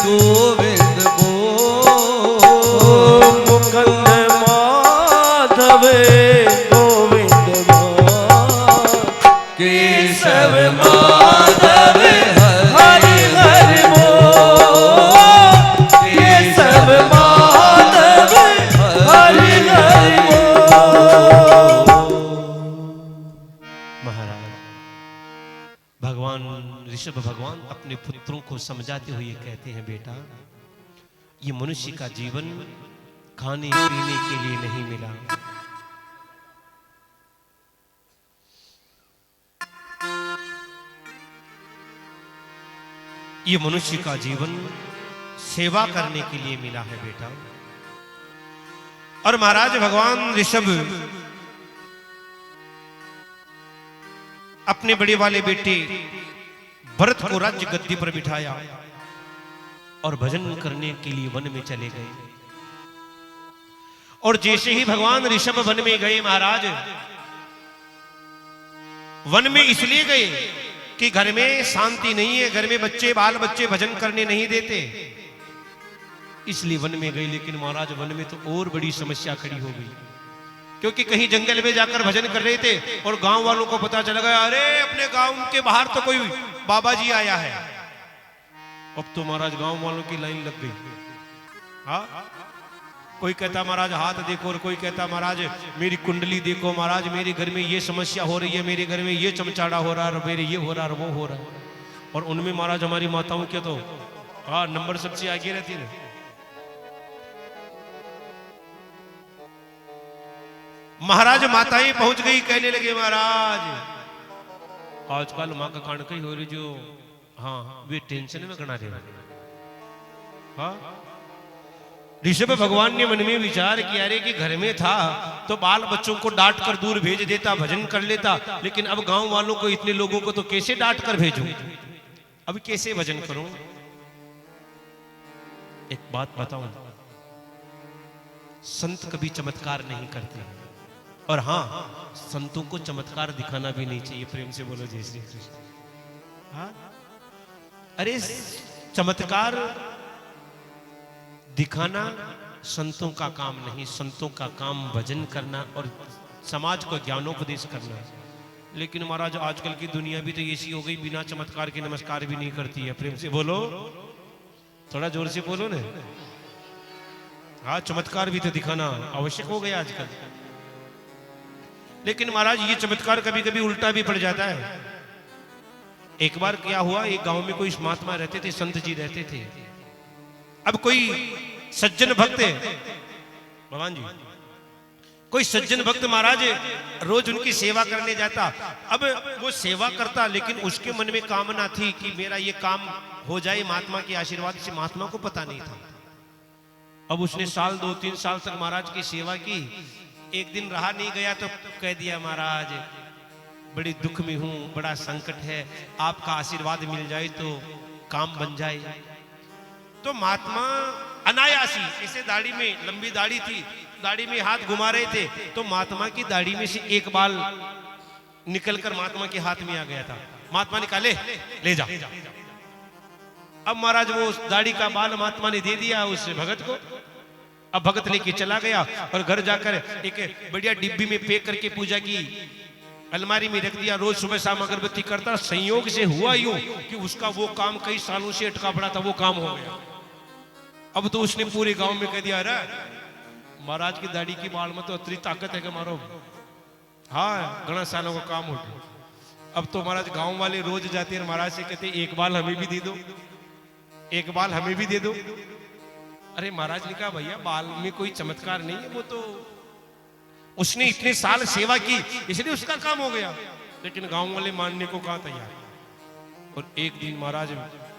गोविंद मुकुंद माधव गोविंद केशव माधव हरि हरि बोल केशव माधव हरि हरि महाराज भगवान ऋषभ भगवान अपने पुत्रों को समझाते हुए कहते हैं, बेटा ये मनुष्य का जीवन खाने पीने के लिए नहीं मिला, ये मनुष्य का जीवन सेवा करने के लिए मिला है बेटा। और महाराज भगवान ऋषभ अपने बड़े वाले बेटे भरत को राज्य गद्दी पर बिठाया और भजन करने के लिए वन में चले गए। और जैसे ही भगवान ऋषभ वन में गए महाराज, वन में इसलिए गए कि घर में शांति नहीं है, घर में बच्चे बाल बच्चे भजन करने नहीं देते, इसलिए वन में गए। लेकिन महाराज वन में तो और बड़ी समस्या खड़ी हो गई, क्योंकि कहीं जंगल में जाकर भजन कर रहे थे और गांव वालों को पता चला गया, अरे अपने गांव के बाहर तो कोई बाबा जी आया है। अब तो महाराज गांव वालों की लाइन लग गई। हाँ, कोई कहता महाराज हाथ देखो, और कोई कहता महाराज मेरी कुंडली देखो, महाराज मेरे घर में ये समस्या हो रही है, मेरे घर में ये चमचाड़ा हो रहा है, मेरे ये हो रहा है, वो हो रहा है। और उनमें महाराज हमारी माताओं के तो हाँ नंबर सबसे आगे रहती है। महाराज माताएं पहुंच गई, कहने लगे महाराज आजकल माँ का कांड कहीं हो रही जो हाँ वे टेंशन में गणा रहे। हाँ, ऋषभ भगवान ने मन में विचार किया रे कि घर में था तो बाल बच्चों को डांट कर दूर भेज देता, भजन कर लेता, लेकिन अब गांव वालों को इतने लोगों को तो कैसे डांट कर भेजूं, अब कैसे भजन करूं। एक बात बताऊं, संत कभी चमत्कार नहीं करते, और हाँ संतों को चमत्कार दिखाना भी नहीं चाहिए। प्रेम से बोलो जय श्री कृष्ण। हाँ? अरे चमत्कार दिखाना संतों का काम नहीं, संतों का काम भजन करना और समाज को ज्ञानोपदेश करना। लेकिन महाराज आजकल की दुनिया भी तो ऐसी हो गई, बिना चमत्कार के नमस्कार भी नहीं करती है। प्रेम से बोलो, थोड़ा जोर से बोलो ना। हाँ, चमत्कार भी तो दिखाना आवश्यक हो गया आजकल। लेकिन महाराज ये चमत्कार कभी कभी उल्टा भी पड़ जाता है। एक बार क्या हुआ, एक गांव में कोई महात्मा रहते थे, संत जी रहते थे। अब कोई सज्जन भक्त है भगवान जी, कोई सज्जन भक्त महाराज रोज उनकी सेवा करने जाता। अब वो सेवा करता, लेकिन उसके मन में कामना थी कि मेरा ये काम हो जाए महात्मा के आशीर्वाद से। महात्मा को पता नहीं था। अब उसने साल 2-3 साल तक महाराज की सेवा की। एक दिन रहा नहीं गया तो कह दिया, महाराज बड़ी दुख में हूं, बड़ा संकट है, आपका आशीर्वाद मिल जाए तो काम बन जाए। तो महात्मा अनायासी इसे दाढ़ी में, लंबी दाढ़ी थी, दाढ़ी में हाथ घुमा रहे थे, तो महात्मा की दाढ़ी में से एक बाल निकलकर महात्मा के हाथ में आ गया था। महात्मा निकाले, ले जा। अब महाराज वो दाढ़ी का बाल महात्मा ने दे दिया उस भगत को। अब भगत लेके चला गया और घर जाकर एक बढ़िया डिब्बी में पैक करके पूजा की, अलमारी में रख दिया। रोज सुबह शाम अगरबत्ती करता। संयोग से हुआ यूं कि उसका वो काम कई सालों से अटका पड़ा था, वो काम हो गया। अब तो उसने पूरे गांव में कह दिया, अरे महाराज की दाढ़ी की बाल में तो इतनी ताकत है कि मारो, हाँ घना सालों का काम हो गया। अब तो महाराज गांव वाले रोज जाते हैं महाराज से कहते, एक बाल हमें भी दे दो, एक बाल हमें भी दे दो। अरे महाराज ने कहा, भैया बाल में कोई चमत्कार नहीं है, वो तो उसने इतने साल सेवा की इसलिए उसका काम हो गया। लेकिन गांव वाले मानने को कहा तैयार। और एक दिन महाराज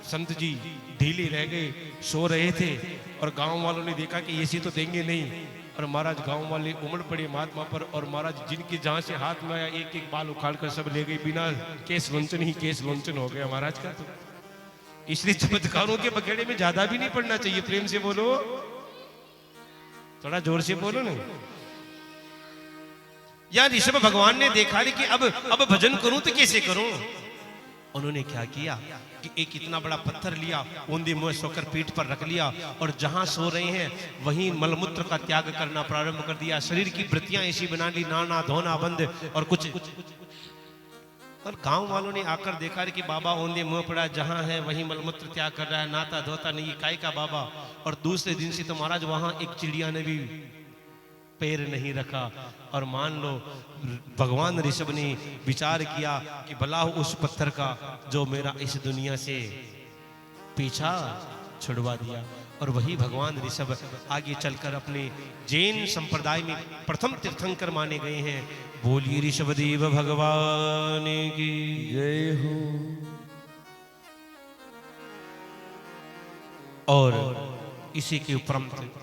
संत जी ढीले रह गए, सो रहे थे, और गांव वालों ने देखा कि ऐसी तो देंगे नहीं। और महाराज गांव वाले उमड़ पड़े महात्मा पर, और महाराज जिनकी जहां से हाथ में आया एक एक बाल उखाड़ कर सब ले गए। बिना केस लोंचन ही केस लोंचन हो गया महाराज का। तो इसलिए चमत्कारों के बखेड़े में ज्यादा भी नहीं पड़ना चाहिए। प्रेम से बोलो, थोड़ा जोर से बोलो ना। यार ऋषभ भगवान ने देखा कि अब भजन करूं तो कैसे करूं, उन्होंने क्या किया कि एक इतना बड़ा पत्थर लिया, औंधे मुंह सोकर पीठ पर रख लिया और जहां सो रहे हैं वहीं मलमूत्र का त्याग करना प्रारंभ कर दिया। शरीर की वृत्तियां ऐसी बना ली, नहाना धोना बंद और कुछ। और गांव वालों ने आकर देखा कि बाबा औंधे मुंह पड़ा, जहां है वहीं मलमूत्र त्याग कर रहा है, नाता धोता नहीं, काय का बाबा। और दूसरे दिन से तो महाराज वहां एक चिड़िया ने भी पैर नहीं रखा। और मान लो भगवान ऋषभ ने विचार किया कि भला हो उस पत्थर का जो मेरा इस दुनिया से पीछा छुड़वा दिया। और वही भगवान ऋषभ आगे चलकर अपने जैन संप्रदाय में प्रथम तीर्थंकर माने गए हैं। बोलिए ऋषभदेव भगवान की जय हो। और इसी के उपरंत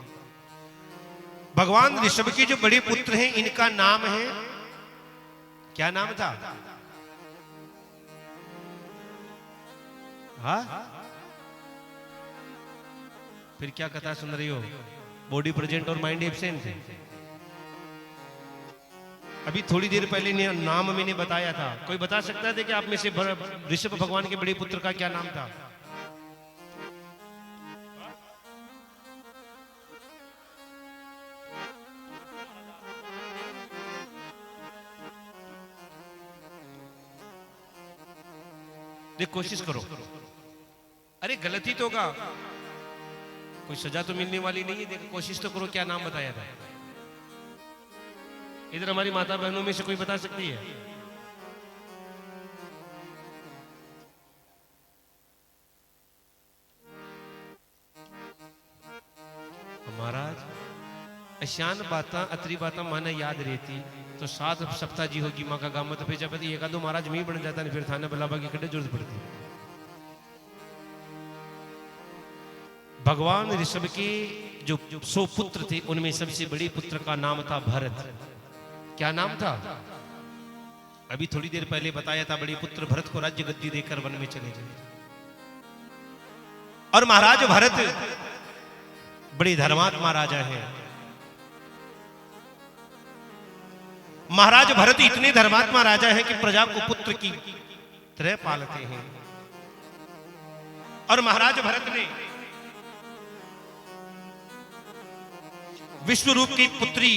भगवान ऋषभ के जो बड़े पुत्र हैं, इनका नाम है, क्या नाम था? हाँ, फिर क्या कथा सुन रही हो? बॉडी प्रेजेंट और माइंड एब्सेंट है। अभी थोड़ी देर पहले नाम मैंने बताया था। कोई बता सकता था कि आप में से ऋषभ भगवान के बड़े पुत्र का क्या नाम था? देख, कोशिश करो। अरे गलत ही तो होगा, कोई सजा तो मिलने वाली नहीं है। देखो, कोशिश तो करो, क्या नाम बताया था? इधर हमारी माता बहनों में से कोई बता सकती है? महाराज अशान बाता अतरी बाता माना याद रहती तो 7 सप्ताह जी होगी माँ का गामत पे जब एक आधो महाराज मी बन जाता नहीं, फिर थाने बलाबा की कटे जरूरत पड़ती। भगवान ऋषभ के जो 100 पुत्र थे, उनमें सबसे बड़े पुत्र का नाम था भरत। क्या नाम था? अभी थोड़ी देर पहले बताया था। बड़े पुत्र भरत को राज्य गद्दी देकर वन में चले गए। और महाराज भरत बड़े धर्मात्मा राजा हैं। महाराज भरत इतने धर्मात्मा राजा हैं कि प्रजा को पुत्र की तरह पालते हैं। और महाराज भरत ने विश्व रूप की पुत्री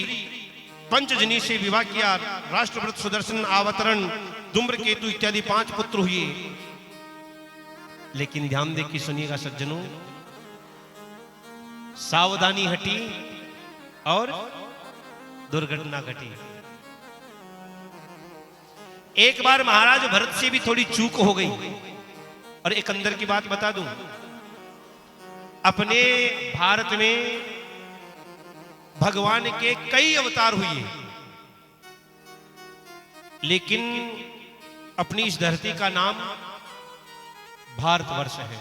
पंचजनी से विवाह किया। राष्ट्रव्रत, सुदर्शन, आवतरण, धूम्रकेतु इत्यादि 5 पुत्र हुए। लेकिन ध्यान दे के सुनिएगा सज्जनों, सावधानी हटी और दुर्घटना घटी। एक बार महाराज भरत से भी थोड़ी चूक हो गई। और एक अंदर की बात बता दूं, अपने भारत में भगवान के कई अवतार हुए, लेकिन अपनी इस धरती का नाम भारतवर्ष है।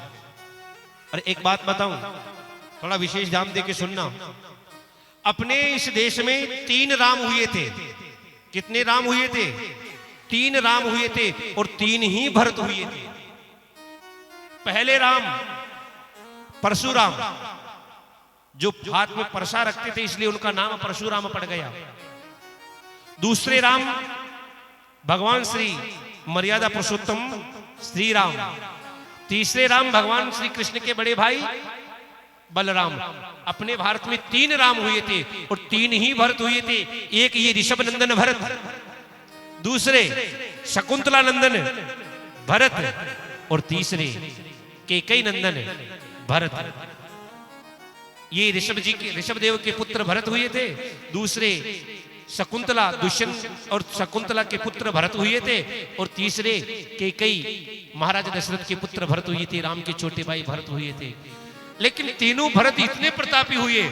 और एक बात बताऊं, थोड़ा विशेष ध्यान देके सुनना। अपने इस देश में 3 राम हुए थे। कितने राम हुए थे? 3 राम हुए थे और 3 ही भरत हुए थे। पहले राम परशुराम, जो हाथ में परसा रखते थे इसलिए उनका नाम परशुराम पड़ गया। दूसरे राम भगवान श्री मर्यादा पुरुषोत्तम श्री राम। तीसरे राम भगवान श्री कृष्ण के बड़े भाई बलराम। अपने भारत में 3 राम हुए थे और 3 ही भरत हुए थे। एक ये ऋषभ नंदन भरत, दूसरे शकुंतला नंदन भरत और तीसरे कैकेयी नंदन भरत। ये ऋषभ देव के पुत्र भरत हुए थे। दूसरे शकुंतला, दुष्यंत और शकुंतला के पुत्र भरत हुए थे। और तीसरे कैकेयी महाराज दशरथ के पुत्र भरत हुए थे। राम के छोटे भाई भरत हुए थे। लेकिन तीनों भरत इतने प्रतापी हुए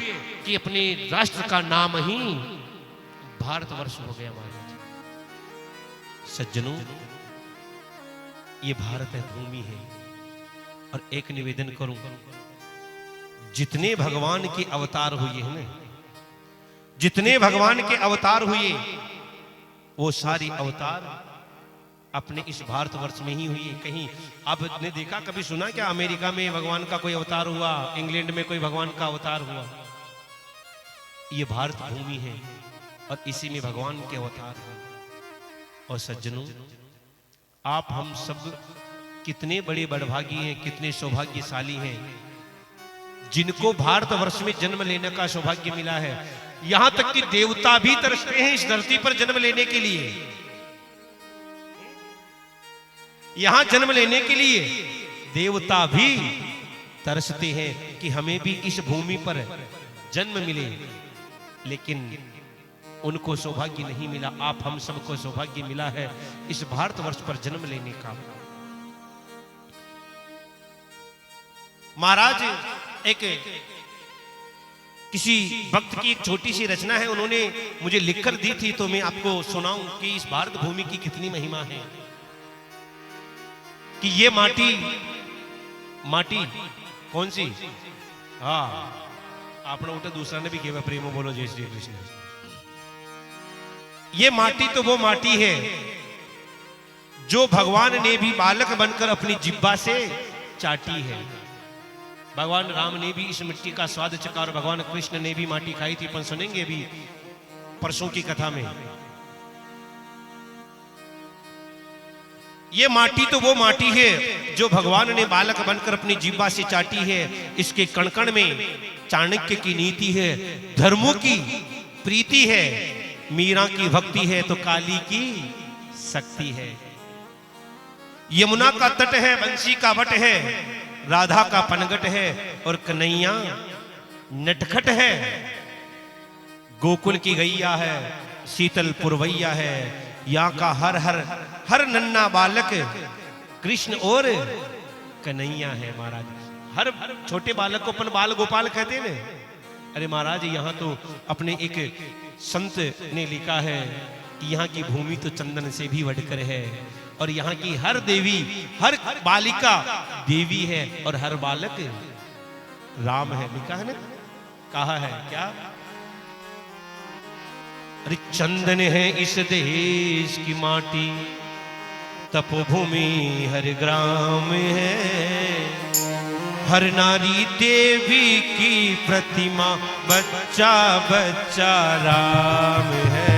कि अपने राष्ट्र का नाम ही भारतवर्ष हो गया। महाराज सज्जनों, ये भारत है, भूमि है। और एक निवेदन करूं, जितने भगवान के अवतार हुए हैं ना, जितने भगवान के अवतार हुए, वो सारी अवतार अपने इस भारतवर्ष में ही हुई। कहीं आपने देखा, कभी सुना क्या अमेरिका में भगवान का कोई अवतार हुआ, इंग्लैंड में कोई भगवान का अवतार हुआ? ये भारत भूमि है और इसी में भगवान के अवतार हैं। और सज्जनों, आप हम सब कितने बड़े बड़भागी हैं, कितने सौभाग्यशाली हैं जिनको भारतवर्ष में जन्म लेने का सौभाग्य मिला है। यहां तक कि देवता भी तरसते हैं इस धरती पर जन्म लेने के लिए। यहां जन्म लेने के लिए देवता भी तरसते हैं कि हमें भी इस भूमि पर जन्म मिले, लेकिन उनको सौभाग्य नहीं मिला। आप हम सबको सौभाग्य मिला है इस भारतवर्ष पर जन्म लेने का। महाराज एक किसी भक्त की एक छोटी सी रचना है, उन्होंने मुझे लिखकर दी थी, तो मैं आपको सुनाऊं कि इस भारत भूमि की कितनी महिमा है। कि ये माटी कौन सी, हाँ आपने उठे दूसरा ने भी केवल प्रेमो बोलो जय श्री कृष्ण। ये माटी तो वो माटी है जो भगवान ने भी बालक बनकर अपनी जिब्बा से चाटी है। भगवान राम ने भी इस मिट्टी का स्वाद चखा और भगवान कृष्ण ने भी माटी खाई थी, अपन सुनेंगे अभी परसों की कथा में। ये माटी तो वो माटी है जो भगवान ने बालक बनकर अपनी जिब्बा से चाटी है। इसके कण कण में चाणक्य की नीति है, धर्मों की प्रीति है, मीरा की भक्ति है तो काली की शक्ति है। यमुना का तट है, बंसी का वट है, राधा का पनगट है और कन्हैया नटखट है। गोकुल की गैया है, शीतल पुरवैया है, यहाँ का हर नन्ना बालक कृष्ण और कन्हैया है। महाराज हर छोटे बालक को अपन बाल गोपाल कहते हैं ना। अरे महाराज यहाँ तो अपने एक संत ने लिखा है कि यहाँ की भूमि तो चंदन से भी बढ़कर है और यहाँ की हर देवी, हर बालिका देवी है और हर बालक राम है। लिखा है ना, कहा है क्या? अरे चंदन है इस देश की माटी, तपोभूमि हर ग्राम है, हर नारी देवी की प्रतिमा, बच्चा बच्चा राम है,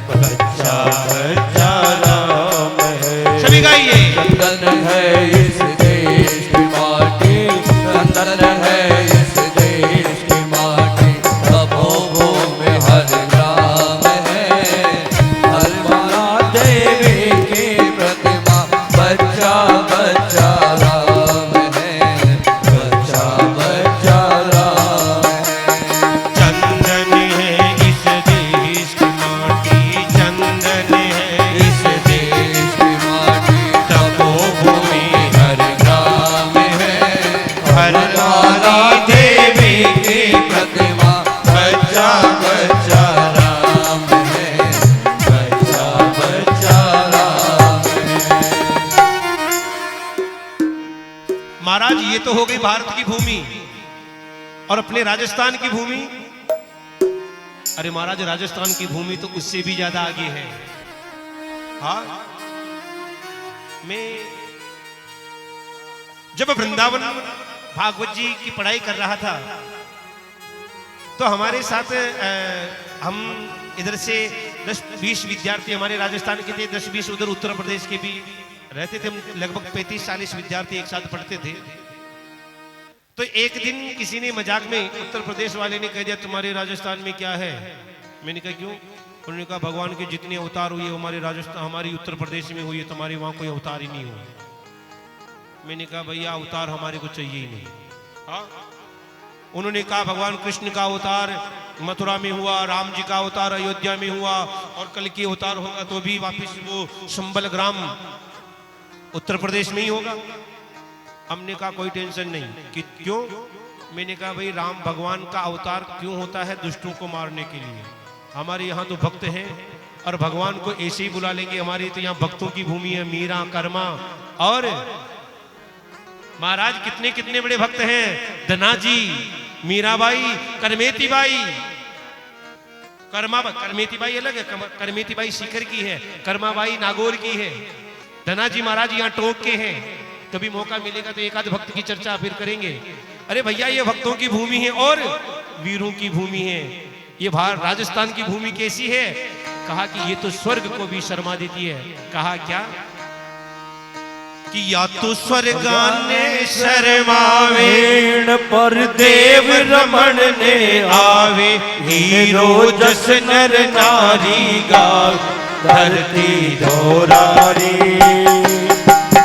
बच्चा बच्चा राम है। सभी गाइए। चंदन है इस देश की माटी, चंदन है इस देश की माटी, तपोभूमि हर ग्राम है, हर माता देवी की प्रतिमा, बच्चा बच्चा राम है, बच्चा बच्चा राम है। चंदन है इस देश की माटी, चंदन है इस देश की माटी, तपोभूमि हर ग्राम है, हर नारी देवी की प्रतिमा, बच्चा बच्चा राम है, बच्चा बच्चा राम है। महाराज ये तो हो गई भारत की भूमि और अपने राजस्थान की भूमि। अरे महाराज राजस्थान की भूमि तो उससे भी ज्यादा आगे है। हाँ, मैं जब वृंदावन भागवत जी की पढ़ाई कर रहा था तो हमारे साथ हम इधर से 10-20 विद्यार्थी हमारे राजस्थान के थे, 10-20 उधर उत्तर प्रदेश के भी रहते थे। हम लगभग 35-40 विद्यार्थी एक साथ पढ़ते थे। तो एक दिन किसी ने मजाक में, उत्तर प्रदेश वाले ने कह दिया तुम्हारे राजस्थान में क्या है। मैंने कहा क्यों? उन्होंने कहा भगवान के जितने अवतार हुए हमारे राजस्थान, हमारी उत्तर प्रदेश में हुई, तुम्हारे वहां कोई अवतार ही नहीं हुआ। मैंने कहा भैया अवतार हमारे को चाहिए ही नहीं। हाँ? उन्होंने कहा भगवान कृष्ण का अवतार मथुरा में हुआ, राम जी का अवतार अयोध्या में हुआ और कल की अवतार होगा तो भी वापिस वो संबल ग्राम उत्तर प्रदेश में ही होगा। हमने कहा कोई टेंशन नहीं। कि क्यों? मैंने कहा भाई राम भगवान का अवतार क्यों होता है? दुष्टों को मारने के लिए। हमारे यहाँ तो भक्त हैं और भगवान को ऐसे ही बुला लेंगे। हमारे तो यहाँ भक्तों की भूमि है, मीरा, कर्मा और महाराज कितने कितने बड़े भक्त हैं। धनाजी, मीराबाई, करमेती बाई। करमेती बाई अलग है, करमेती बाई सीकर की है, कर्माबाई नागौर की है। धनाजी महाराज यहाँ टोक के हैं। कभी मौका मिलेगा तो एक आध भक्त की चर्चा फिर करेंगे। अरे भैया ये भक्तों की भूमि है और वीरों की भूमि है। ये राजस्थान की भूमि कैसी है? कहा कि ये तो स्वर्ग को भी शर्मा देती है। कहा क्या? कि या तो स्वर्गाने शर्मावे पर देव रमण ने आवे, हीरो जस नर नारी गावे, धरती धोरारी,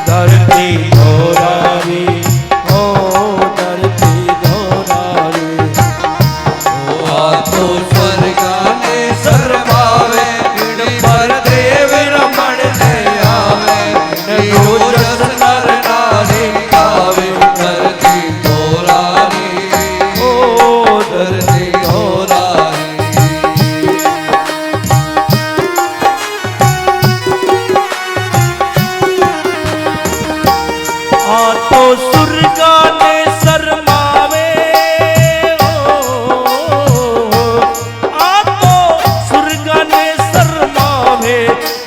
धरती धोरारी, ओ धरती धोरारी। ओ तो स्वर्गाने शर्मावे, पर देव रमण ने आवे, हीरो जस नर नारी गावे, धरती धोरारी, ओ धरती धोरारी। तो सुरगाने शर्मावे, तो सुरगाने शर्मावे,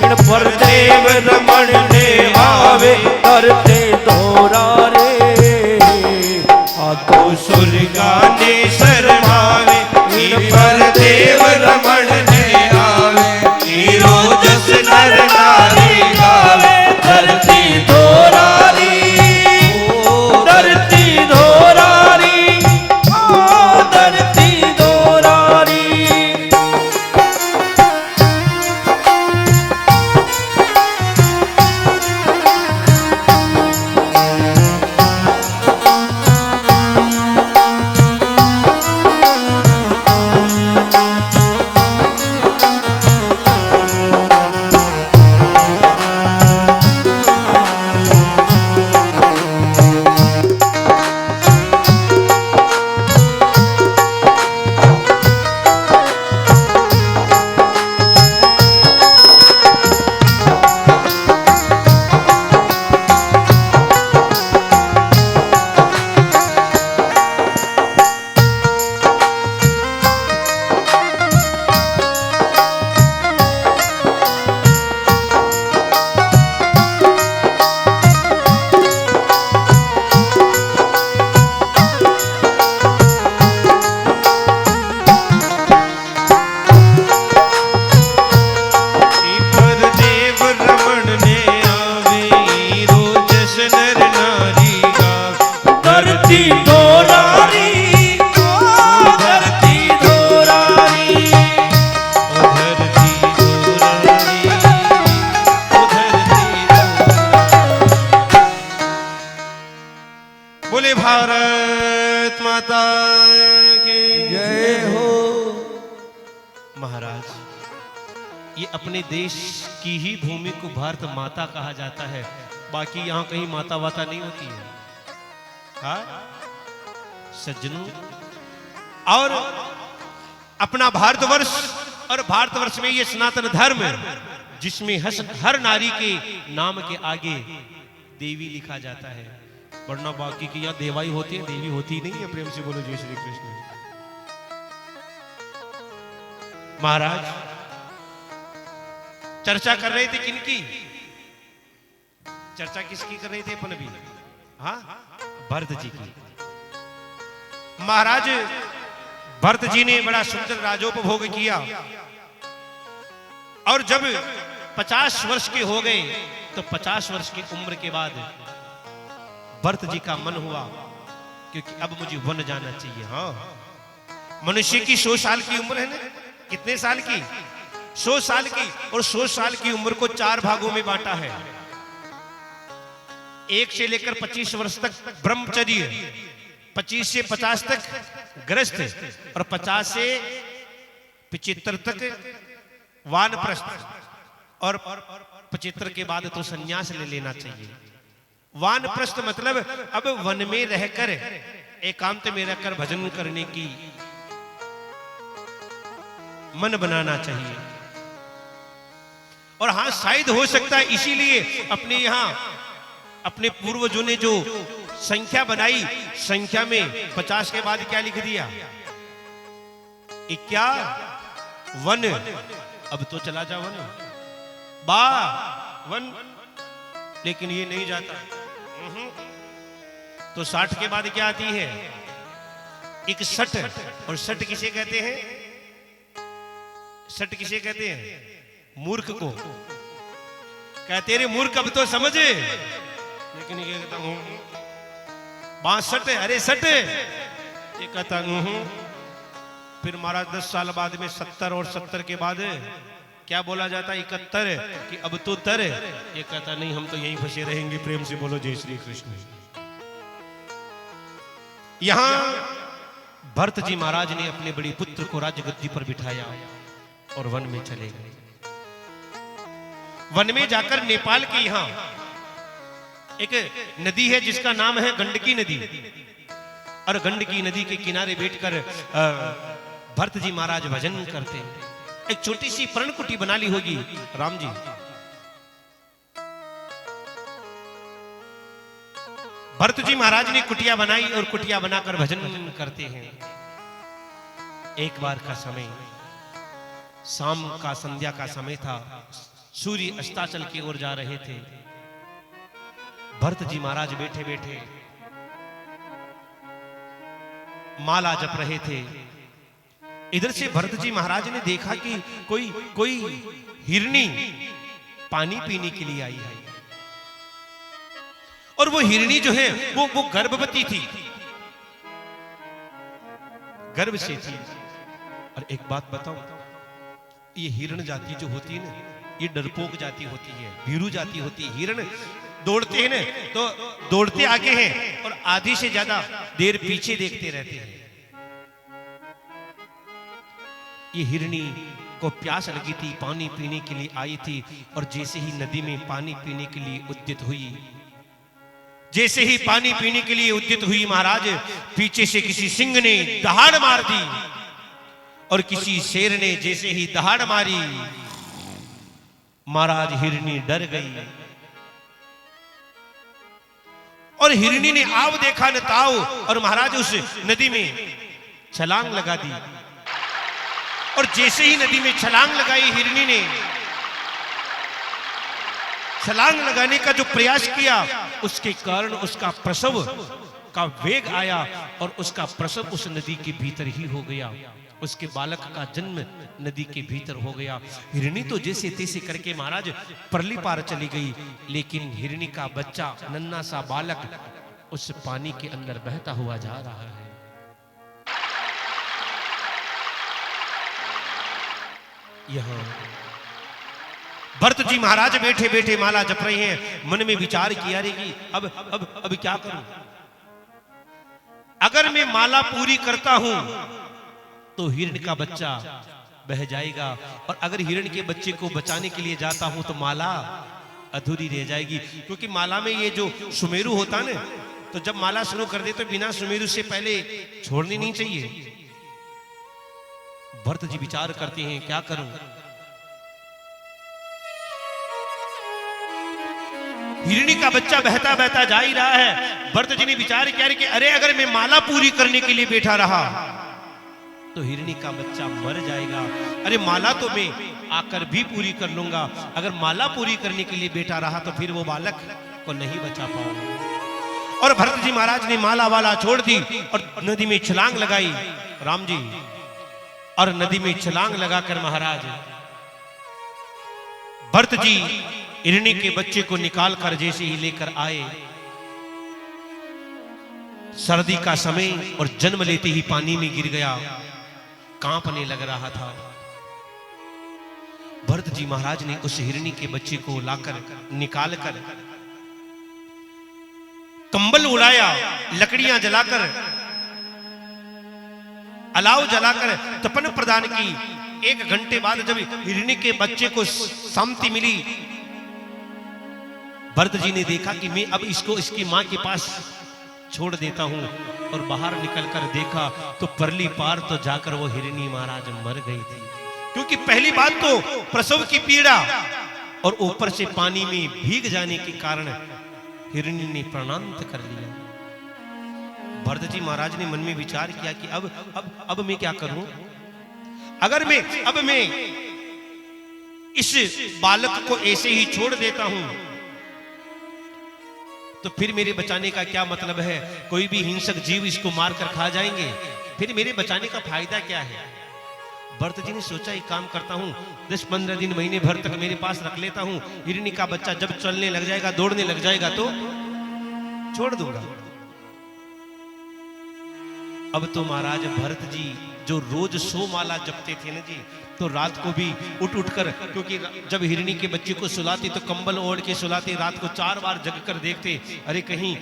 इन पर देव रमण ने आवे, करते दोरारे। तो स्वर्गाने शर्मावे, इन पर देव रमण ने आवे, हीरो जस नर नारी गावे, धरती दोरारी, धरती दोरारी, ओ धरती दोरारी। पर देव रमण ने आवे, हीरो जस नर नारी गावे, धरती दोरारी, ओ धरती दोरारी। ओ धरती दोरारी, ओ धरती दोरारी। बोले भारत माता की जय हो। महाराज, ये अपने देश की ही भूमि को भारत माता कहा जाता है, बाकी यहाँ कहीं माता वाता नहीं होती है। हाँ सज्जनों, और अपना भारतवर्ष, और भारतवर्ष में ये सनातन धर्म जिसमें हर नारी के नाम के आगे देवी लिखा जाता है, वरना बाकी की यहाँ देवाई होती है, देवी होती नहीं है। प्रेम से बोलो जय श्री कृष्ण। महाराज, चर्चा कर रहे थे किनकी? चर्चा किसकी कर रहे थे अपन भी? हाँ, भरत जी की। महाराज भरत जी ने बड़ा सुंदर राजोपभोग किया, और जब 50 वर्ष के हो गए तो 50 वर्ष की उम्र के बाद भरत जी का मन हुआ क्योंकि अब मुझे वन जाना चाहिए। हाँ, मनुष्य की 100 साल की उम्र है ना, कितने साल की? 100 साल की। और 100 साल की उम्र को 4 भागों में बांटा है। 1 से लेकर 25 वर्ष तक ब्रह्मचर्य, 25 से 50 तक गृहस्थ, और 50 से 75 तक वानप्रस्थ, और 75 के बाद तो संन्यास ले लेना चाहिए। वानप्रस्थ मतलब अब वन में रहकर, एकांत में रहकर भजन करने की मन बनाना चाहिए। और हाँ, शायद हो सकता है इसीलिए अपने यहां अपने पूर्वजों ने जो संख्या बनाई, संख्या में 50 के बाद क्या लिख दिया? 51। अब तो चला जा वन, 52, लेकिन ये नहीं जाता। तो 60 के बाद क्या आती है? 61। और 60 किसे कहते हैं? 60 किसे कहते हैं? मूर्ख को कहते रे मूर्ख, अब तो समझे लेकिन ये कहता हूँ, बांस सट, अरे सट, ये कहता हूँ। फिर महाराज 10 साल बाद में 70 और 70 के बाद क्या बोला जाता है 71 कि अब तो तर, ये कहता नहीं हम तो यहीं फंसे रहेंगे। प्रेम से बोलो जय श्री कृष्ण। यहां भरत जी महाराज ने अपने बड़े पुत्र को राजगद्दी पर बिठाया और वन में चले गए। वन में जाकर नेपाल के यहां एक नदी है जिसका नाम है गंडकी नदी, और गंडकी नदी के किनारे बैठकर भरत जी महाराज भजन करते हैं। एक छोटी सी पर्णकुटी बना ली होगी राम जी। भरत जी महाराज ने कुटिया बनाई और कुटिया बनाकर भजन करते हैं। एक बार का समय, शाम का संध्या का समय था, सूर्य अस्ताचल की ओर जा रहे थे। भरत जी महाराज बैठे बैठे माला जप रहे थे। इधर से भरत जी महाराज ने देखा कि कोई हिरनी पानी पीने के लिए आई है, और वो हिरनी जो है वो गर्भवती थी, गर्भ से थी। और एक बात बताऊं, ये हिरण जाति जो होती है ना, ये डरपोक जाति होती है, भीरू जाति होती है। हिरण दौड़ते हैं ना तो दौड़ते आगे हैं और आधी से ज्यादा देर पीछे देखते रहते हैं। ये हिरनी को प्यास लगी थी, पानी पीने के लिए आई थी, और जैसे ही नदी में पानी पीने के लिए उद्यत हुई, जैसे ही पानी पीने के लिए उद्यत हुई, महाराज पीछे से किसी सिंह ने दहाड़ मार दी, और किसी शेर ने जैसे ही दहाड़ मारी, महाराज हिरनी डर गई। और हिरनी ने आव देखा न ताव, और महाराज उस नदी में छलांग लगा दी। और जैसे ही नदी में छलांग लगाई हिरनी ने, छलांग लगाने का जो प्रयास किया, उसके कारण उसका प्रसव का वेग आया, और उसका प्रसव उस नदी के भीतर ही हो गया। उसके बालक का जन्म नदी के भीतर हो गया। हिरनी तो जैसे तैसे करके महाराज परली पार चली गई, लेकिन हिरनी का बच्चा, नन्हा सा बालक, उस पानी के अंदर बहता हुआ जा रहा है। यहां भरत जी महाराज बैठे बैठे माला जप रहे हैं। मन में विचार किया रे कि अब क्या करूं? अगर मैं माला पूरी करता हूं तो हिरण का बच्चा बह जाएगा, और अगर हिरण के बच्चे को बचाने के लिए जाता हूं तो माला अधूरी रह जाएगी। क्योंकि माला में ये जो सुमेरु होता है ना, तो जब माला शुरू कर दे तो बिना सुमेरु से पहले छोड़नी नहीं चाहिए। भरत जी विचार करते हैं क्या करूं? हिरणी का बच्चा बहता बहता जा ही रहा है। भरत जी ने विचार किया कि अरे अगर मैं माला पूरी करने के लिए बैठा रहा तो हिरणी का बच्चा मर जाएगा। अरे माला तो मैं आकर भी पूरी कर लूंगा, अगर माला पूरी करने के लिए बैठा रहा तो फिर वो बालक को नहीं बचा पाऊंगा। और भरत जी महाराज ने माला वाला छोड़ दी और नदी में छलांग लगाई राम जी। और नदी में छलांग लगाकर महाराज भरत जी हिरणी के बच्चे को निकाल कर जैसे ही लेकर आए, सर्दी का समय और जन्म लेते ही पानी में गिर गया, कांपने लग रहा था। भरत जी महाराज ने उस हिरणी के बच्चे को लाकर निकालकर कंबल उड़ाया, लकड़ियां जलाकर, अलाव जलाकर तपन प्रदान की। 1 घंटे बाद जब हिरणी के बच्चे को शांति मिली, भरत जी ने देखा कि मैं अब इसको इसकी मां के पास छोड़ देता हूं, और बाहर निकलकर देखा तो परली पार तो जाकर वो हिरणी महाराज मर गई थी। क्योंकि पहली बात तो प्रसव की पीड़ा, और ऊपर से पानी में भीग जाने के कारण हिरणी ने प्राणांत कर लिया। भरत जी महाराज ने मन में विचार किया कि अब मैं क्या करूं? अगर मैं इस बालक को ऐसे ही छोड़ देता हूं तो फिर मेरे बचाने का क्या मतलब है? कोई भी हिंसक जीव इसको मारकर खा जाएंगे, फिर मेरे बचाने का फायदा क्या है? भरत जी ने सोचा एक काम करता हूं, 10-15 दिन महीने भर तक मेरे पास रख लेता हूं। हिरणी का बच्चा जब चलने लग जाएगा, दौड़ने लग जाएगा तो छोड़ दूंगा। अब तो महाराज भरत जी जो रोज 100 माला जपते थे ना जी, तो रात को भी उठ कर, क्योंकि जब हिरणी के बच्चे को सुलाती तो कंबल ओढ़ के सुलाते, रात को 4 बार जग कर देखते, अरे कहीं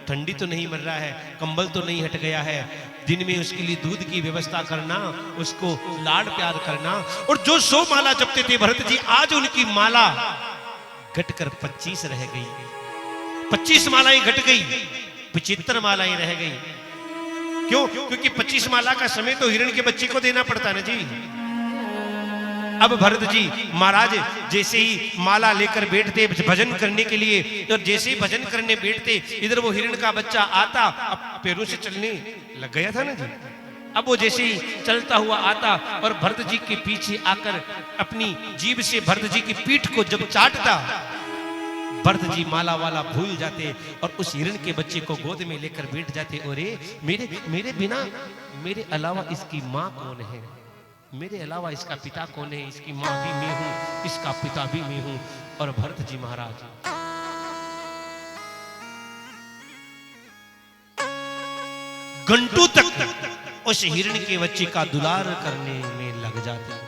ठंडी तो नहीं मर रहा है, कंबल तो नहीं हट गया है। दिन में उसके लिए दूध की व्यवस्था करना, उसको लाड प्यार करना। और जो 100 माला जपते थे भरत जी, आज उनकी माला घटकर 25 रह गई। 25 मालाएं घट गई, 75 मालाएं रह गई। क्यों? क्योंकि 25 माला का समय तो हिरण के बच्चे को देना पड़ता है ना जी। अब भरत जी महाराज जैसे ही माला लेकर बैठते भजन करने के लिए, और जैसे ही भजन करने बैठते, इधर वो हिरण का बच्चा आता, अब पैरों से चलने लग गया था ना जी। अब वो जैसे ही चलता हुआ आता और भरत जी के पीछे आकर अपनी जीभ से भरत जी की पीठ को जब चाटता, भरत जी माला वाला भूल जाते और उस हिरण के बच्चे को गोद में लेकर बैठ जाते। और मेरे बिना, मेरे अलावा इसकी माँ कौन है, मेरे अलावा इसका पिता कौन है, इसकी माँ भी मैं हूं, इसका पिता भी मैं हूं। और भरत जी महाराज घंटों तक उस हिरण के बच्चे का दुलार करने में लग जाते।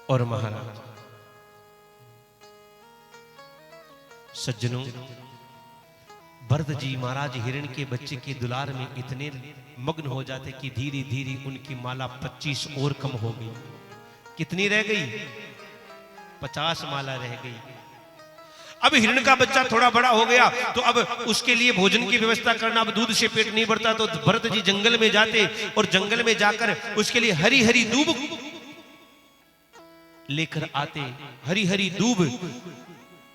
और महाराज सज्जनों, भरत जी महाराज हिरण के बच्चे के दुलार में इतने मग्न हो जाते कि धीरे धीरे उनकी माला 25 और कम हो गई। कितनी रह गई? 50 माला रह गई। अब हिरण का बच्चा थोड़ा बड़ा हो गया, तो अब उसके लिए भोजन की व्यवस्था करना, अब दूध से पेट नहीं भरता, तो भरत जी जंगल में जाते और जंगल में जाकर उसके लिए हरी हरी दूब लेकर आते, हरी हरी दूब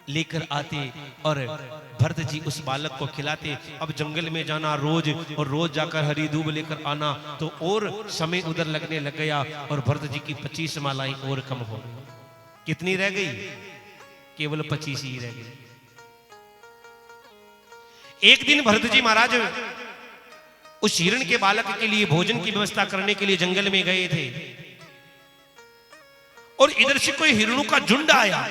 लेकर आते और भरत जी उस बालक को खिलाते। अब जंगल में जाना रोज, और रोज जाकर हरी दूब लेकर आना, तो और समय उधर लगने लग गया और भरत जी की 25 मालाएं और कम हो गई। कितनी रह गई? केवल 25 ही रह गई। एक दिन भरत जी महाराज उस हिरण के बालक के लिए भोजन की व्यवस्था करने के लिए जंगल में गए थे, और इधर से कोई हिरणों का झुंड आया,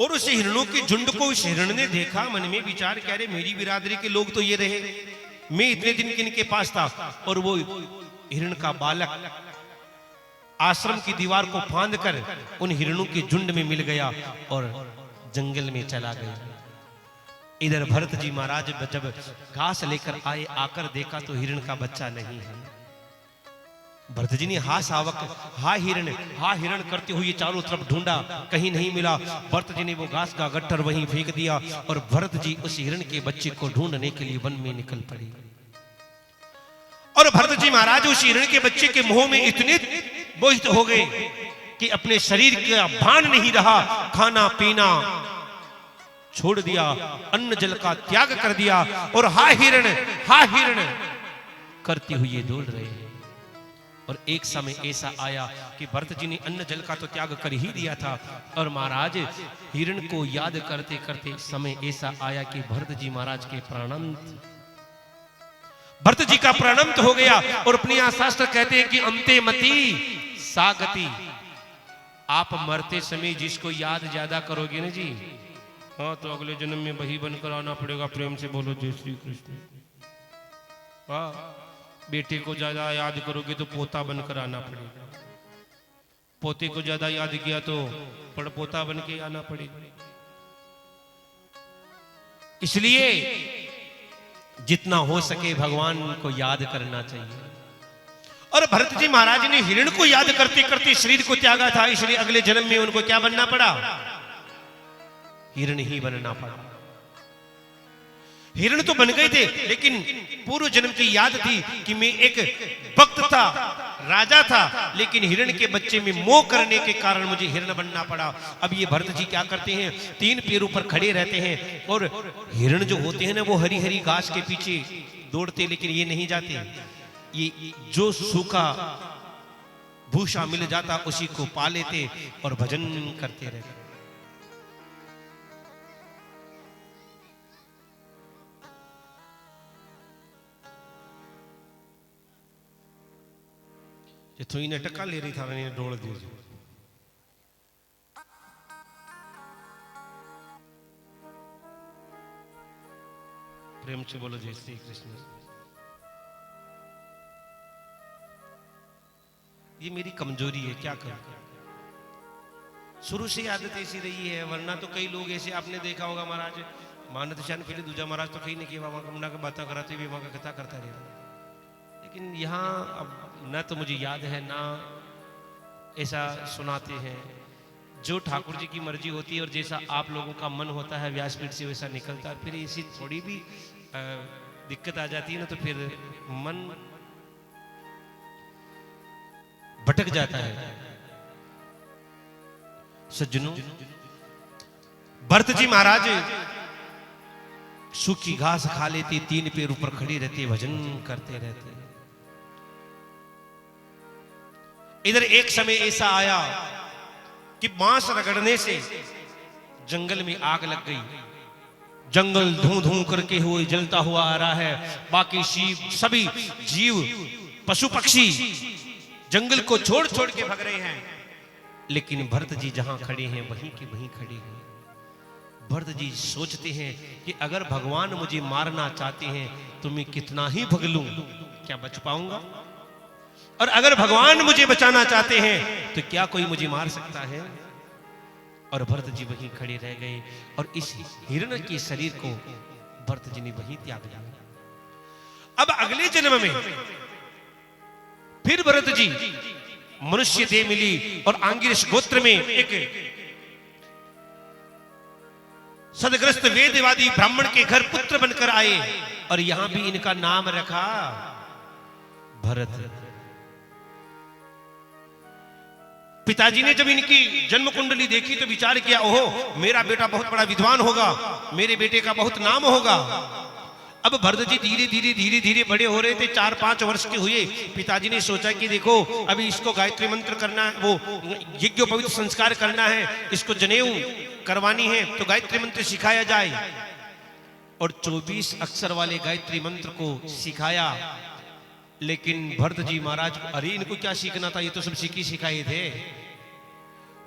और उस हिरणों के झुंड को उस हिरण ने देखा, मन में विचार कह रहे मेरी बिरादरी के लोग तो ये रहे, मैं इतने दिन किनके पास था। और वो हिरण का बालक आश्रम की दीवार को फांद कर उन हिरणों के झुंड में मिल गया और जंगल में चला गया। इधर भरत जी महाराज जब घास लेकर आए, आकर देखा तो हिरण का बच्चा नहीं है। भरत जी ने हा सावक, हा हिरण करते हुए चारों तरफ ढूंढा, कहीं नहीं मिला। भरत जी ने वो घास का गट्ठर वहीं फेंक दिया और भरत जी उस हिरण के बच्चे को ढूंढने के लिए वन में निकल पड़े। और भरत जी महाराज उस हिरण के बच्चे के मुंह में इतने मोहित हो गए कि अपने शरीर का भान नहीं रहा, खाना पीना छोड़ दिया, अन्न जल का त्याग कर दिया, और हा हिरण करते हुए दौड़ रहे हैं। और एक समय ऐसा आया कि भरत जी ने अन्न जल का तो त्याग कर ही दिया था, और महाराज हिरण को याद करते करते समय ऐसा आया कि भरत जी महाराज के भरत जी का प्राणंत हो गया। और अपनी शास्त्र कहते हैं कि अंते मति सागति, आप मरते समय जिसको याद ज्यादा करोगे ना जी, हाँ तो अगले जन्म में वही बनकर आना पड़ेगा। प्रेम से बोलो जय श्री कृष्ण। हाँ, बेटे को ज्यादा याद करोगे तो पोता बनकर आना पड़ेगा, पोते को ज्यादा याद किया तो पड़पोता बन के आना पड़ेगा। इसलिए जितना हो सके भगवान को याद करना चाहिए। और भरत जी महाराज ने हिरण को याद करते करते शरीर को त्यागा था, इसलिए अगले जन्म में उनको क्या बनना पड़ा? हिरण ही बनना पड़ा। हिरण तो बन गए थे, लेकिन पूर्व जन्म की याद थी कि मैं एक भक्त था, राजा था, लेकिन हिरण के बच्चे में मोह करने के कारण मुझे हिरण बनना पड़ा। अब ये भरत जी क्या करते हैं, 3 पैरों पर खड़े रहते हैं, और हिरण जो होते हैं ना वो हरी हरी घास के पीछे दौड़ते, लेकिन ये नहीं जाते। ये जो सूखा भूसा मिल जाता उसी को पा लेते और भजन करते रहते। थोड़ी ने टक्का ले रही था, मैंने डोल दी। प्रेम से बोलो जय श्री कृष्ण। ये मेरी कमजोरी है, क्या करूं। शुरू से आदत ऐसी रही है, वरना तो कई लोग ऐसे आपने देखा होगा महाराज मानत शान पहले दूजा महाराज तो कहीं नहीं किया वहां कमना का बातें कराते हुए वहां का कथा करता रहे। लेकिन यहाँ अब न तो मुझे याद है ना ऐसा सुनाते हैं। जो ठाकुर जी की मर्जी होती है और जैसा आप लोगों का मन होता है व्यासपीठ से वैसा निकलता है। फिर इसी थोड़ी भी दिक्कत आ जाती है ना तो फिर मन भटक जाता है। सज्जनों, भरत जी महाराज सूखी घास खा लेते, 3 पैर ऊपर खड़े रहते, भजन करते रहते। इधर एक समय ऐसा आया कि बांस रगड़ने से जंगल में आग लग गई। जंगल धूं धूं करके हुए जलता हुआ आ रहा है। बाकी शिव सभी जीव पशु पक्षी जंगल को छोड़ छोड़ के भाग रहे हैं। लेकिन भरत जी जहां खड़े हैं वहीं के वहीं खड़े हैं। भरत जी सोचते हैं कि अगर भगवान मुझे मारना चाहते हैं तो मैं कितना ही भग लूं, क्या बच पाऊंगा। और अगर भगवान मुझे बचाना चाहते हैं तो क्या कोई मुझे मार सकता है। और भरत जी वहीं खड़े रह गए और इस हिरण के शरीर को भरत जी ने वहीं त्याग दिया। अब अगले जन्म में फिर भरत जी मनुष्य देह मिली और आंगिरस गोत्र में एक सदग्रस्त वेदवादी ब्राह्मण के घर पुत्र बनकर आए और यहां भी इनका नाम रखा भरत। पिताजी ने जब इनकी जन्म कुंडली देखी तो विचार किया, ओहो मेरा बेटा बहुत बड़ा विद्वान होगा, मेरे बेटे का बहुत नाम होगा। अब भरत जी धीरे धीरे बड़े हो रहे थे, 4-5 वर्ष के हुए। पिताजी ने सोचा कि देखो अभी इसको गायत्री मंत्र करना है, वो यज्ञोपवीत संस्कार करना है, इसको जनेऊ करवानी है तो गायत्री मंत्र सिखाया जाए। और 24 अक्षर वाले गायत्री मंत्र को सिखाया। लेकिन भरत जी महाराज अरे इनको क्या सीखना था, ये तो सब सीखी सिखाए थे।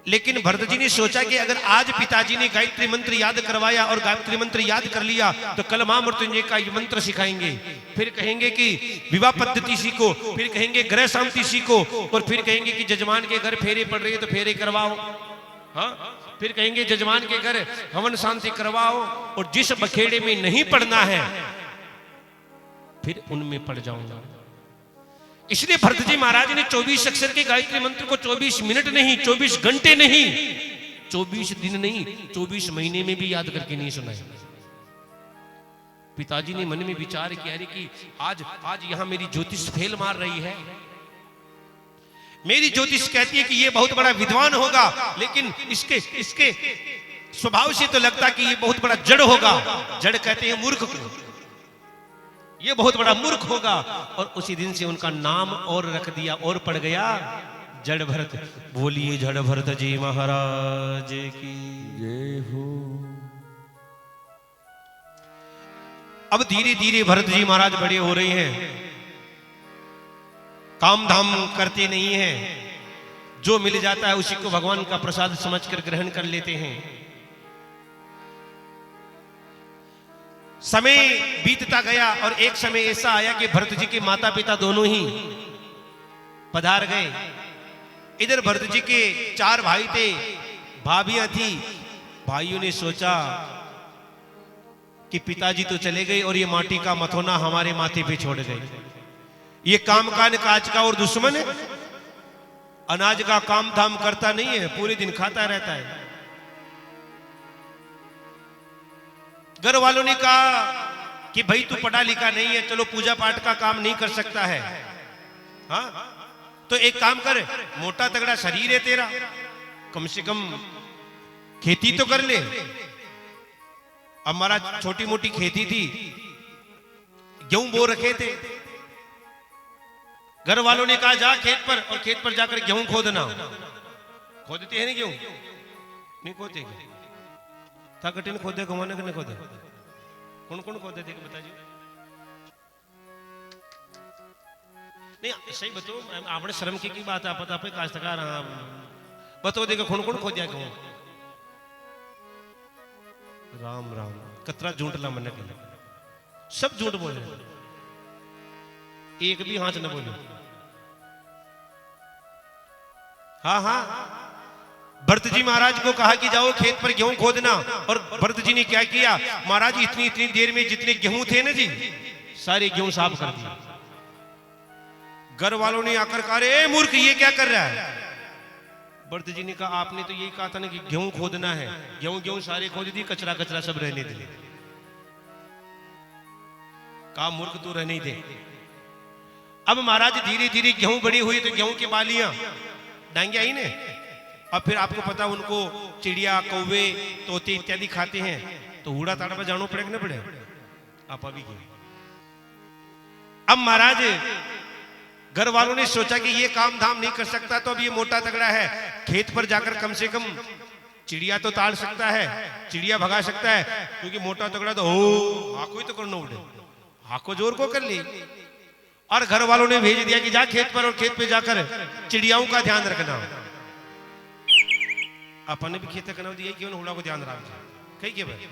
लेकिन भरत जी ने सोचा कि अगर आज पिताजी ने गायत्री मंत्र याद करवाया और गायत्री मंत्र याद कर लिया तो कल महामृत्युंजय का ये मंत्र सिखाएंगे, फिर कहेंगे कि विवाह पद्धति सीखो, फिर कहेंगे ग्रह शांति सीखो, और फिर कहेंगे कि जजमान के घर फेरे पड़ रहे हैं तो फेरे करवाओ, हाँ, फिर कहेंगे जजमान के घर हवन शांति करवाओ, और जिस बखेड़े में नहीं पढ़ना है फिर उनमें पड़ जाऊंगा। इसलिए भरत जी महाराज ने 24 अक्षर के गायत्री मंत्र को 24 मिनट नहीं, 24 घंटे नहीं, 24 दिन नहीं, 24 महीने में भी याद करके नहीं सुनाया। पिताजी ने मन में विचार किया कि आज यहां मेरी ज्योतिष फेल मार रही है। मेरी ज्योतिष कहती है कि ये बहुत बड़ा विद्वान होगा, लेकिन इसके स्वभाव से तो लगता कि ये बहुत बड़ा जड़ होगा। जड़ कहते हैं मूर्ख को, ये बहुत बड़ा मूर्ख होगा। और उसी दिन से उनका नाम और रख दिया और पड़ गया जड़ भरत। बोलिए जड़ भरत जी महाराज की जय हो। अब धीरे धीरे भरत जी महाराज बड़े हो रहे हैं, काम धाम करते नहीं हैं, जो मिल जाता है उसी को भगवान का प्रसाद समझकर ग्रहण कर लेते हैं। समय बीतता गया और एक समय ऐसा आया कि भरत जी के माता पिता दोनों ही पधार गए। इधर भरत जी के 4 भाई थे, भाभियां थी। भाइयों ने सोचा कि पिताजी तो चले गए और ये माटी का मथोना हमारे माथे पे छोड़ गए। ये काम कान काज का और दुश्मन है, अनाज का काम धाम करता नहीं है, पूरे दिन खाता रहता है। घर वालों ने कहा कि भाई तू पढ़ा लिखा नहीं है, चलो पूजा पाठ का काम नहीं कर सकता है, हाँ तो एक काम कर, मोटा तगड़ा शरीर है तेरा, कम से कम खेती तो कर ले। हमारा छोटी मोटी खेती थी, गेहूं बो रखे थे। घर वालों ने कहा जा खेत पर, और खेत पर जाकर गेहूं खोदना। खोदते हैं नहीं गेहूं? नहीं खोदते। था कठिन खोदे घुमाने के नहीं खोदे? कौन कौन खोदे थे बताइए। नहीं सही बताओ, आपने श्रम की बात आप पता पे काश्तकार बताओ देखो कौन कौन खोदिया कहूं। राम राम कतरा झूठला मन के सब झूठ बोले, एक भी हाँच न बोले। हाँ हाँ, भरत जी महाराज को कहा कि जाओ खेत पर गेहूं खोदना, और भरत जी ने क्या किया, महाराज इतनी इतनी देर में जितने गेहूं थे ना जी, सारे गेहूं साफ कर दिए। घर वालों ने आकर कहा, अरे मूर्ख ये क्या कर रहा है? भरत जी ने कहा, आपने तो यही कहा था ना कि गेहूं खोदना है, गेहूं गेहूं सारे खोद दी, कचरा कचरा सब रहने दे। कहा मूर्ख तू रहने दे। अब महाराज धीरे धीरे गेहूं बड़ी हुई तो गेहूं की बालियां डांगे आई ने, और फिर आपको पता उनको चिड़िया कौवे तोते इत्यादि खाते हैं, तो हूड़ा ताड़ा पर जानो पड़े कि ना पड़े? आप अभी अब महाराज घर वालों ने सोचा कि ये काम धाम नहीं कर सकता, तो अब ये मोटा तगड़ा है, खेत पर जाकर कम से कम चिड़िया तो ताड़ सकता है, चिड़िया भगा सकता है, क्योंकि मोटा तगड़ा तो हो हाको ही तो करना उड़े, हाको जोर को कर ली। और घर वालों ने भेज दिया कि जा खेत पर, और खेत पे जाकर चिड़ियाओं का ध्यान रखना। अपन भी खेत करना दिया कि हुड़ा को ध्यान रखना कही के भाई।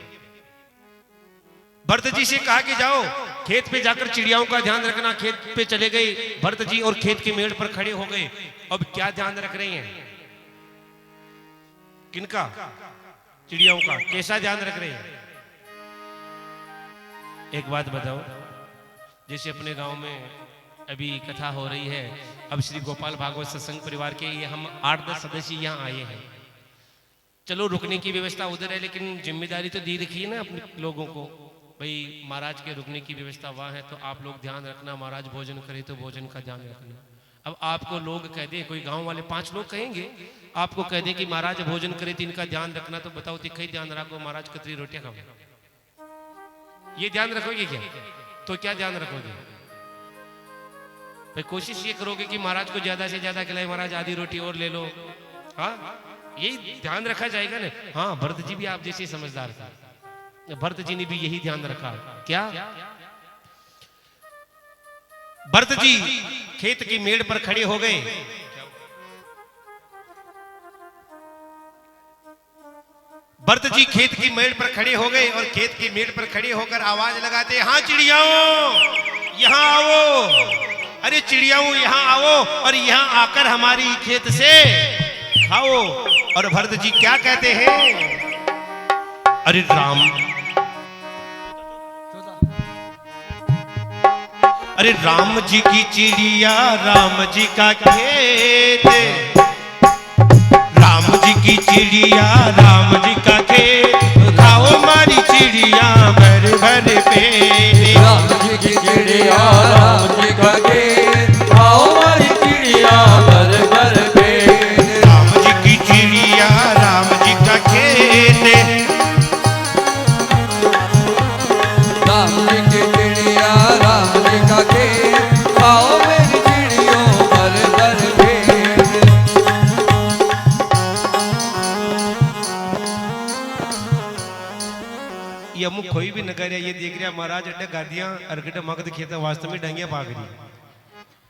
भरत जी से कहा कि जाओ खेत पे जाकर चिड़ियाओं का ध्यान रखना। खेत पे चले गए भरत जी और खेत के मेड़ पर खड़े हो गए। अब क्या ध्यान रख रहे हैं? किनका? चिड़ियाओं का। कैसा ध्यान रख रहे हैं? एक बात बताओ, जैसे अपने गांव में अभी कथा हो रही है, अब श्री गोपाल भागवत सत्संग परिवार के ये हम 8-10 सदस्य यहाँ आए हैं। चलो रुकने की व्यवस्था उधर है, लेकिन जिम्मेदारी तो दी रखी है ना अपने लोगों को, भाई महाराज के रुकने की व्यवस्था वहाँ है, तो आप लोग ध्यान रखना, महाराज भोजन करे तो भोजन का ध्यान रखना। अब आपको लोग कह दे, कोई गांव वाले 5 लोग कहेंगे, आपको कह दे कि महाराज भोजन करे तो इनका ध्यान रखना, तो बताओ तिखा ध्यान रखो, महाराज कतरी रोटियां खाओ, ये ध्यान रखोगे क्या? तो क्या ध्यान रखोगे भाई? कोशिश ये करोगे कि महाराज को ज्यादा से ज्यादा खिलाए, महाराज आधी रोटी और ले लो, हाँ यही ध्यान रखा जाएगा ना। हाँ, भरत जी भी आप जैसे समझदार था, भरत जी ने भी यही ध्यान रखा। क्या? भरत जी खेत की मेड़ पर खड़े हो गए। भरत जी खेत की मेड़ पर खड़े हो गए और खेत की मेड़ पर खड़े होकर आवाज लगाते, हाँ चिड़ियाओं यहाँ आओ, अरे चिड़ियाओं यहाँ आओ और यहाँ आकर हमारी खेत से खाओ। और भरत जी क्या कहते हैं? अरे राम, अरे राम जी की चिड़िया, राम जी का खेत, राम जी की चिड़िया, राम जी का खेत, खाओ हमारी चिड़िया भर भर पेट। राम जी की चिड़िया, राम जी का खेत, खाओ हमारी चिड़िया भर भर पेट। राम जी की चिड़िया, राम जी का खेत, राम जी की चिड़िया, राम जी का खेत, खाओ मेरी चिड़ियों भर भर पेट। ये अमुक कोई भी न करे, ये देख रहा महाराज अड्डे गादियां अरगट मगध खेता वास्तव में डंगे पाग रही।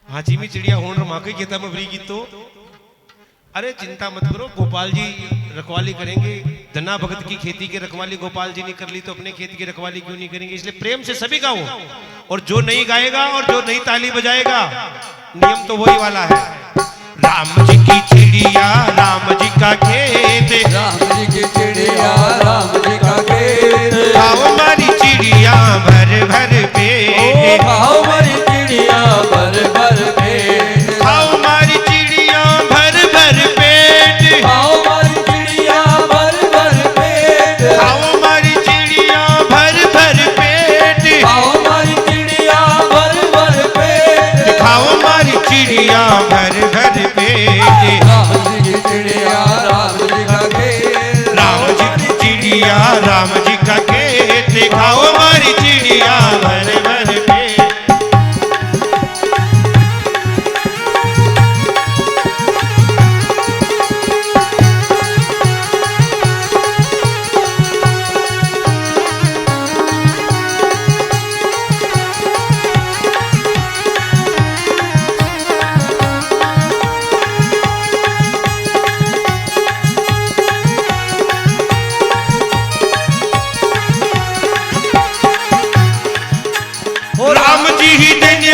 हाजी में चिड़िया होन माके खेता में भरी की तो अरे चिंता मत करो, गोपाल जी रखवाली करेंगे। धना भगत की खेती की रखवाली गोपाल जी ने कर ली, तो अपने खेत की रखवाली क्यों नहीं करेंगे? इसलिए प्रेम से सभी गाओ, और जो नहीं गाएगा और जो नहीं ताली बजाएगा, नियम तो वही वाला है। राम जी की चिड़िया, राम जी का खेत, राम जी की चिड़िया, राम जी का खेत, खाओ हमारी चिड़िया भर भर पेट। खाओ हमारी चिड़िया भर भर पेट। खाओ हमारी चिड़िया भर भर पेट। खाओ हमारी चिड़िया भर भर पेट। खाओ हमारी चिड़िया भर भर पेट। खाओ हमारी चिड़िया भर भर पेट। खाओ हमारी चिड़िया भर भर पेट। राम जी की चिड़िया, राम जी का खेत, राम जी की चिड़िया, राम जी का खेत, खाओ हमारी चिड़िया भर भर पेट। जी ही देंगे